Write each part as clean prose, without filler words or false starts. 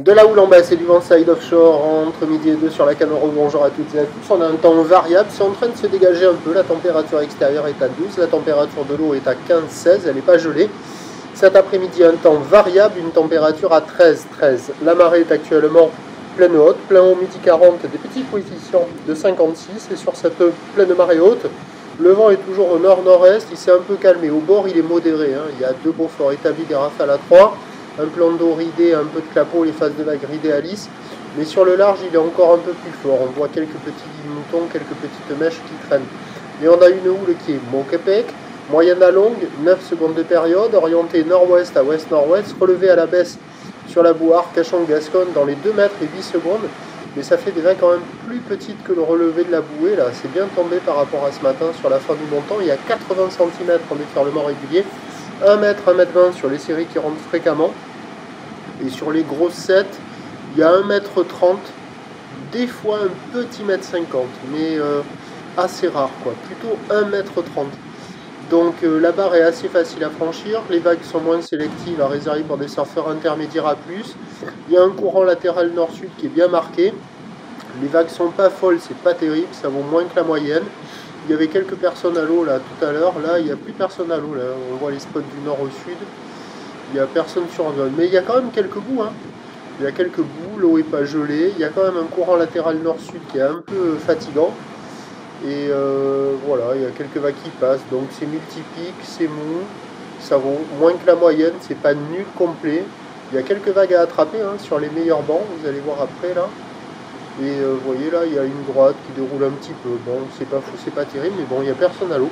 De la houle en baisse et du vent side offshore entre midi et 2 sur la Canoro. Bonjour à toutes et à tous. On a un temps variable, c'est en train de se dégager un peu. La température extérieure est à 12, la température de l'eau est à 15-16, elle n'est pas gelée. Cet après-midi, un temps variable, une température à 13-13. La marée est actuellement pleine haute, plein haut midi 40, des petits coefficients de 56. Et sur cette pleine marée haute, le vent est toujours au nord-nord-est, il s'est un peu calmé. Au bord, il est modéré, hein. Il y a 2 Beaufort établis, des rafales à 3. Un plan d'eau ridé, un peu de clapot, les phases de vagues ridées à lisse. Mais sur le large, il est encore un peu plus fort. On voit quelques petits moutons, quelques petites mèches qui traînent. Et on a une houle qui est Montquepec, moyenne à longue, 9 secondes de période, orientée nord-ouest à ouest-nord-ouest, relevée à la baisse sur la Bouarre, Cachan-Gasconne dans les 2 mètres et 8 secondes. Mais ça fait des vagues quand même plus petites que le relevé de la bouée. Là, c'est bien tombé par rapport à ce matin sur la fin du montant. Il y a 80 cm en déferlement régulier, 1 mètre, 1 mètre 20 sur les séries qui rentrent fréquemment. Et sur les grosses 7, il y a 1 mètre 30, des fois un petit mètre 50, mais assez rare, quoi. Plutôt 1 mètre 30. Donc la barre est assez facile à franchir, les vagues sont moins sélectives, à réserver pour des surfeurs intermédiaires à plus. Il y a un courant latéral nord-sud qui est bien marqué. Les vagues sont pas folles, c'est pas terrible, ça vaut moins que la moyenne. Il y avait quelques personnes à l'eau là tout à l'heure, là il n'y a plus personne à l'eau, là on voit les spots du nord au sud. Il n'y a personne sur zone, mais il y a quand même quelques bouts, hein. Il y a quelques bouts, l'eau n'est pas gelée, il y a quand même un courant latéral nord-sud qui est un peu fatigant. Et voilà, il y a quelques vagues qui passent, donc c'est multipique, c'est mou, ça vaut moins que la moyenne, c'est pas nul complet. Il y a quelques vagues à attraper, hein, sur les meilleurs bancs, vous allez voir après là. Et vous voyez là, il y a une droite qui déroule un petit peu, bon c'est pas fou, c'est pas terrible, mais bon il n'y a personne à l'eau.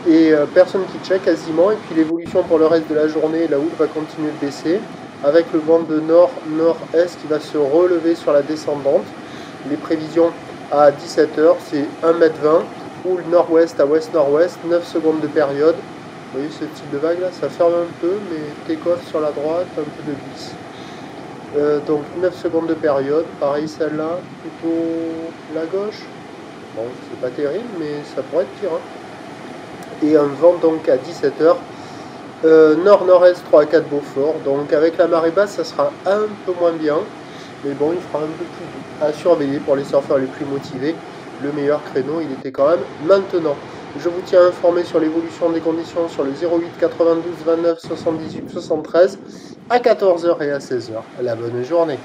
Et personne qui check quasiment, et puis l'évolution pour le reste de la journée, la houle va continuer de baisser, avec le vent de nord-nord-est qui va se relever sur la descendante. Les prévisions à 17h, c'est 1 mètre 20, houle nord-ouest à ouest-nord-ouest, 9 secondes de période. Vous voyez ce type de vague là, ça ferme un peu, mais take-off sur la droite, un peu de glisse. Donc 9 secondes de période, pareil celle-là, plutôt la gauche. Bon, c'est pas terrible, mais ça pourrait être pire, hein. Et un vent donc à 17h, nord-nord-est 3 à 4 Beaufort, donc avec la marée basse ça sera un peu moins bien, mais bon il fera un peu plus doux. À surveiller pour les surfeurs les plus motivés, le meilleur créneau il était quand même maintenant. Je vous tiens informé sur l'évolution des conditions sur le 08 92 29 78 73 à 14h et à 16h. La bonne journée.